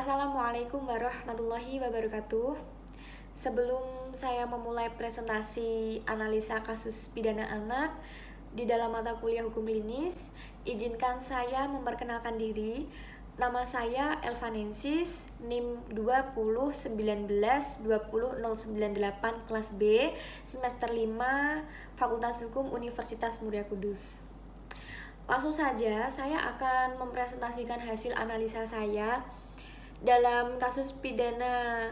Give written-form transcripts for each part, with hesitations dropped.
Assalamualaikum warahmatullahi wabarakatuh. Sebelum saya memulai presentasi analisa kasus pidana anak di dalam mata kuliah hukum klinis, izinkan saya memperkenalkan diri. Nama saya Elvanensis, NIM 2019-20098 kelas B, semester 5, Fakultas Hukum Universitas Muria Kudus. Langsung saja, saya akan mempresentasikan hasil analisa saya dalam kasus pidana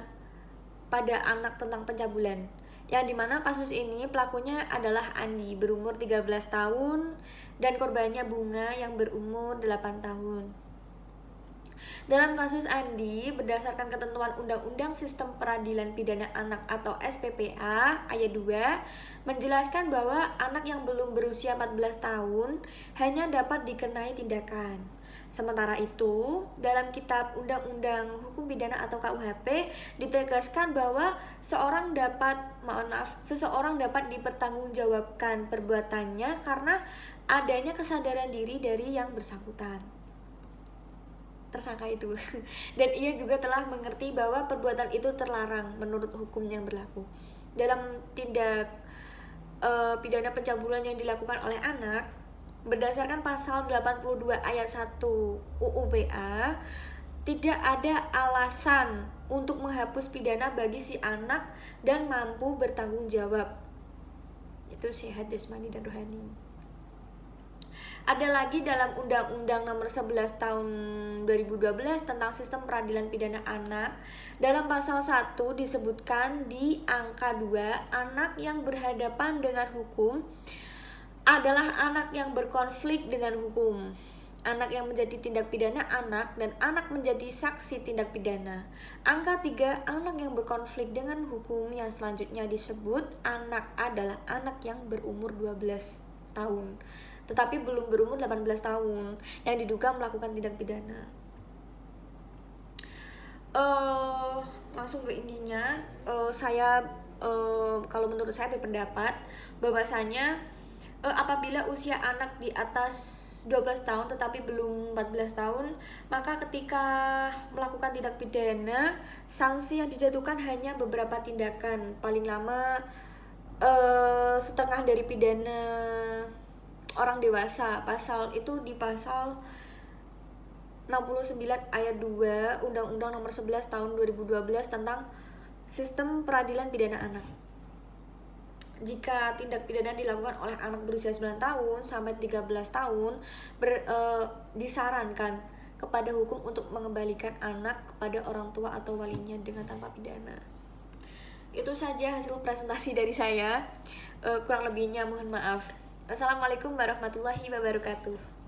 pada anak tentang pencabulan, yang dimana kasus ini pelakunya adalah Andi berumur 13 tahun dan korbannya Bunga yang berumur 8 tahun. Dalam kasus Andi, berdasarkan ketentuan Undang-Undang Sistem Peradilan Pidana Anak atau SPPA ayat 2 menjelaskan bahwa anak yang belum berusia 14 tahun hanya dapat dikenai tindakan. Sementara itu, dalam Kitab Undang-Undang Hukum Pidana atau KUHP ditegaskan bahwa seseorang dapat dipertanggungjawabkan perbuatannya karena adanya kesadaran diri dari yang bersangkutan, tersangka itu, dan ia juga telah mengerti bahwa perbuatan itu terlarang menurut hukum yang berlaku. Dalam tindak pidana pencabulan yang dilakukan oleh anak, berdasarkan pasal 82 ayat 1 UU PA, tidak ada alasan untuk menghapus pidana bagi si anak dan mampu bertanggung jawab, itu sehat jasmani dan rohani. Ada lagi dalam Undang-Undang Nomor 11 Tahun 2012 tentang Sistem Peradilan Pidana Anak, dalam pasal 1 disebutkan di angka 2, anak yang berhadapan dengan hukum adalah anak yang berkonflik dengan hukum, anak yang menjadi tindak pidana anak, dan anak menjadi saksi tindak pidana. Angka 3, anak yang berkonflik dengan hukum yang selanjutnya disebut anak adalah anak yang berumur 12 tahun tetapi belum berumur 18 tahun yang diduga melakukan tindak pidana. Langsung ke intinya, kalau menurut saya berpendapat bahwasanya apabila usia anak di atas 12 tahun tetapi belum 14 tahun, maka ketika melakukan tindak pidana, sanksi yang dijatuhkan hanya beberapa tindakan, paling lama setengah dari pidana orang dewasa. Pasal itu di pasal 69 ayat 2 Undang-Undang Nomor 11 Tahun 2012 tentang Sistem Peradilan Pidana Anak. Jika tindak pidana dilakukan oleh anak berusia 9 tahun sampai 13 tahun, disarankan kepada hukum untuk mengembalikan anak kepada orang tua atau walinya dengan tanpa pidana. Itu saja hasil presentasi dari saya. Kurang lebihnya mohon maaf. Assalamualaikum warahmatullahi wabarakatuh.